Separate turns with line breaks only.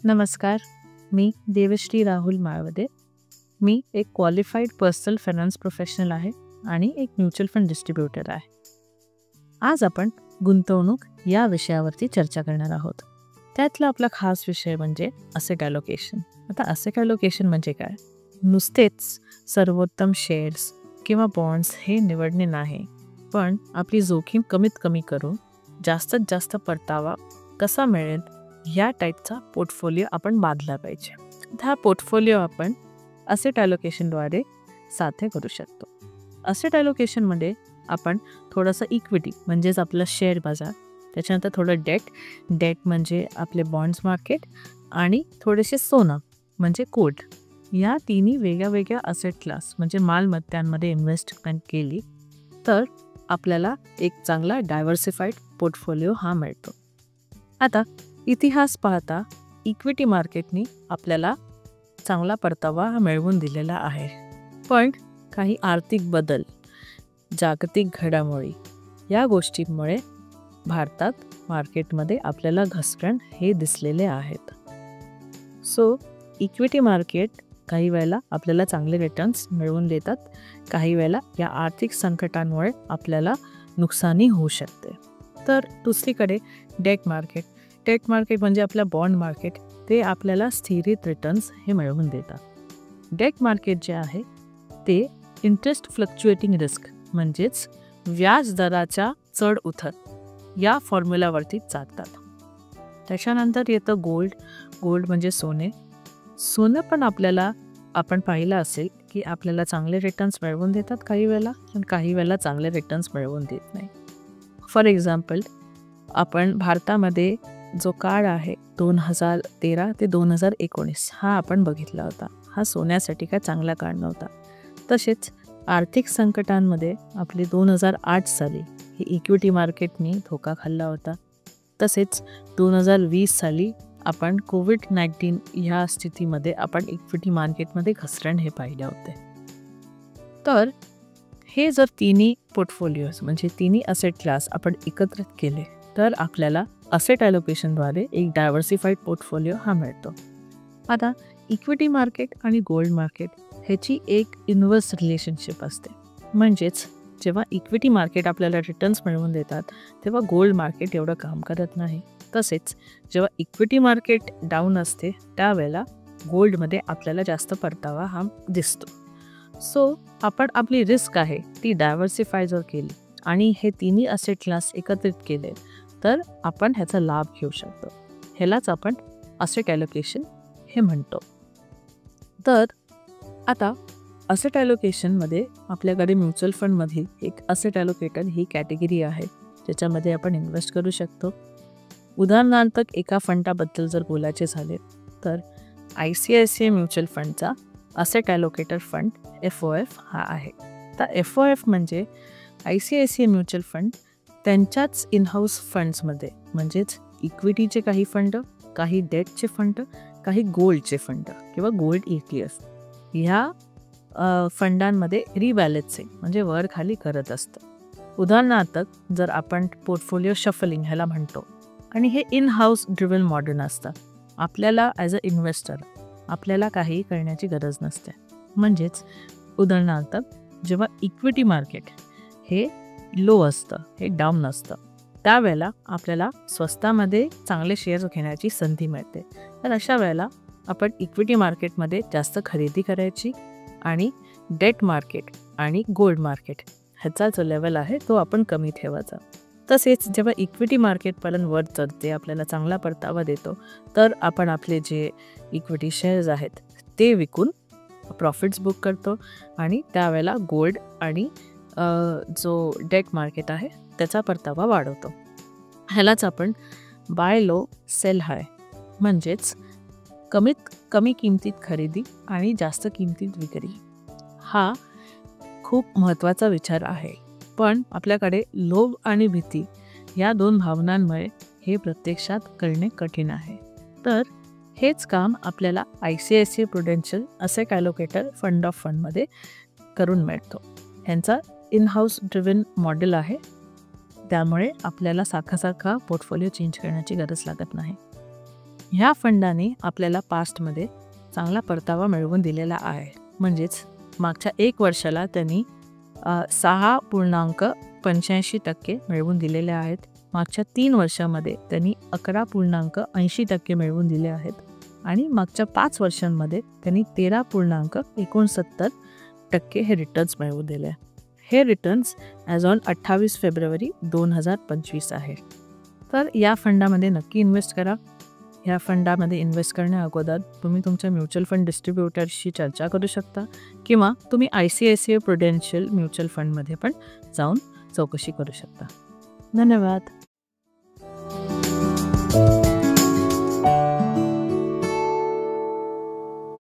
नमस्कार, मी देवश्री राहुल माळवदे. मी एक qualified personal finance professional आहे आणि एक म्युच्युअल फंड डिस्ट्रीब्युटर आहे. आज आपण गुंतवणूक या विषयावरती चर्चा करणार आहोत. त्यातला आपला खास विषय म्हणजे असेट ॲलोकेशन. आता असेट ॲलोकेशन म्हणजे काय? नुसतेच सर्वोत्तम शेअर्स किंवा बॉन्ड्स हे निवडणे नाही, पण आपली जोखीम कमीत कमी करून जास्तीत जास्त परतावा कसा मिळेल या टाईपचा पोर्टफोलिओ आपण बांधला पाहिजे. हा पोर्टफोलिओ आपण असेट ॲलोकेशनद्वारे साध्य करू शकतो. असेट ॲलोकेशनमध्ये आपण थोडंसं इक्विटी म्हणजेच आपलं शेअर बाजार, त्याच्यानंतर थोडं डेट म्हणजे आपले बॉन्ड्स मार्केट आणि थोडेसे सोनं म्हणजे गोल्ड, या तिन्ही वेगळ्या वेगळ्या असेट क्लास म्हणजे मालमत्तांमध्ये इन्व्हेस्टमेंट केली तर आपल्याला एक चांगला डायव्हर्सिफाईड पोर्टफोलिओ हा मिळतो. आता इतिहास पाहता इक्विटी मार्केटनी आपल्याला चांगला परतावा मिळवून दिलेला आहे, पण काही आर्थिक बदल, जागतिक घडामोडी या गोष्टींमुळे भारतात मार्केटमध्ये आपल्याला घसरण हे दिसलेले आहेत. सो इक्विटी मार्केट काही वेळेला आपल्याला चांगले रिटर्न्स मिळवून देतात, काही वेळेला या आर्थिक संकटांमुळे आपल्याला नुकसानी होऊ शकते. तर दुसरीकडे डेट मार्केट म्हणजे आपलं बॉन्ड मार्केट, ते आपल्याला स्थिरित रिटर्न्स हे मिळवून देतात. डेट मार्केट जे आहे ते इंटरेस्ट फ्लक्च्युएटिंग रिस्क म्हणजेच व्याज दराच्या चढ उतर या फॉर्म्युलावरती चालतात. त्याच्यानंतर येतं गोल्ड म्हणजे सोनं पण आपण पाहिलं असेल की आपल्याला चांगले रिटर्न्स मिळवून देतात काही वेळेला, आणि काही वेळेला चांगले रिटर्न्स मिळवून देत नाही. फॉर एक्झाम्पल, आपण भारतामध्ये जो काळ आहे 2013 ते 2019 हा आपण बघितला होता. हा सोन्यासाठी काय चांगला काळ नव्हता. तसेच आर्थिक संकटांमध्ये आपली 2008 साली ही इक्विटी मार्केटनी धोका खाल्ला होता. तसेच 2020 साली आपण कोविड-19 ह्या स्थितीमध्ये आपण इक्विटी मार्केटमध्ये घसरण हे पाहिले होते. तर हे जर तिन्ही पोर्टफोलिओज म्हणजे तिन्ही असेट क्लास आपण एकत्रित केले तर आपल्याला असेट ॲलोकेशनद्वारे एक डायव्हर्सिफाईड पोर्टफोलिओ हा मिळतो. आता इक्विटी मार्केट आणि गोल्ड मार्केट ह्याची एक इन्व्हर्स रिलेशनशिप असते. म्हणजेच जेव्हा इक्विटी मार्केट आपल्याला रिटर्न्स मिळवून देतात तेव्हा गोल्ड मार्केट एवढं काम करत नाही. तसेच जेव्हा इक्विटी मार्केट डाऊन असते त्यावेळेला गोल्डमध्ये आपल्याला जास्त परतावा हा दिसतो. सो आपण आपली रिस्क आहे ती डायव्हर्सिफाय जर केली आणि हे तिन्ही असेट क्लास एकत्रित केले तर आपण ह्याचा लाभ घेऊ शकतो. ह्यालाच आपण असेट ॲलोकेशन हे म्हणतो. तर आता असेट ॲलोकेशनमध्ये आपल्याकडे म्युच्युअल फंडमध्ये एक असेट ॲलोकेटर ही कॅटेगरी आहे ज्याच्यामध्ये आपण इन्व्हेस्ट करू शकतो. उदाहरणार्थ एका फंडाबद्दल जर बोलायचे झाले तर ICICI म्युच्युअल फंडचा असेट ॲलोकेटर फंड FOF हा आहे. तर FOF म्हणजे ICICI म्युच्युअल फंड त्यांच्याच इनहाऊस फंड्समध्ये म्हणजेच इक्विटीचे काही फंड, काही डेटचे फंड, काही गोल्डचे फंड किंवा गोल्ड ETF ह्या फंडांमध्ये रिबॅलन्सिंग म्हणजे वर खाली करत असतं. उदाहरणार्थ जर आपण पोर्टफोलिओ शफलिंग ह्याला म्हणतो आणि हे इन हाऊस ड्रिव्हन मॉडर्न असतं. आपल्याला ॲज अ इन्व्हेस्टर आपल्याला काहीही करण्याची गरज नसते. म्हणजेच उदाहरणार्थ जेव्हा इक्विटी मार्केट हे लो असतं, हे डाऊन असतं, त्यावेळेला आपल्याला स्वस्तामध्ये चांगले शेअर्स घेण्याची संधी मिळते. तर अशा वेळेला आपण इक्विटी मार्केटमध्ये जास्त खरेदी करायची आणि डेट मार्केट आणि गोल्ड मार्केट ह्याचा जो लेवल आहे तो आपण कमी ठेवायचा. तसेच जेव्हा इक्विटी मार्केटपर्यंत वर चढते, आपल्याला चांगला परतावा देतो, तर आपण आपले जे इक्विटी शेअर्स आहेत ते विकून प्रॉफिट्स बुक करतो आणि त्यावेळेला गोल्ड आणि जो डेट मार्केट आहे त्याचा परतावा वाढवतो. ह्यालाच आपण बाय लो सेल हाय म्हणजेच कमीत कमी किमतीत खरेदी आणि जास्त किमतीत विक्री हा खूप महत्त्वाचा विचार आहे. पण आपल्याकडे लोभ आणि भीती या दोन भावनांमुळे हे प्रत्यक्षात करणे कठीण आहे. तर हेच काम आपल्याला ICICI Prudential asset allocator fund of फंडमध्ये करून मिळतो. ह्यांचा इन हाऊस ड्रिव्हन मॉडेल आहे, त्यामुळे आपल्याला सारखा पोर्टफोलिओ चेंज करण्याची गरज लागत नाही. ह्या फंडाने आपल्याला पास्टमध्ये चांगला परतावा मिळवून दिलेला आहे. म्हणजेच मागच्या 1 वर्षाला त्यांनी 6.85% मिळवून दिलेले आहेत. मागच्या 3 वर्षामध्ये त्यांनी 11.80% मिळवून दिले आहेत आणि मागच्या 5 वर्षांमध्ये त्यांनी 13.69% हे रिटर्न्स मिळवून दिले. हे रिटर्न्स ॲज ऑन 28 फेब्रुवारी 2025 आहे. तर या फंडामध्ये नक्की इन्व्हेस्ट करा. ह्या फंडामध्ये इन्व्हेस्ट करण्या अगोदर तुम्ही तुमच्या म्युच्युअल फंड डिस्ट्रीब्युटरशी चर्चा करू शकता किंवा तुम्ही ICICI प्रुडेन्शियल म्युच्युअल फंडमध्ये पण जाऊन चौकशी करू शकता. धन्यवाद.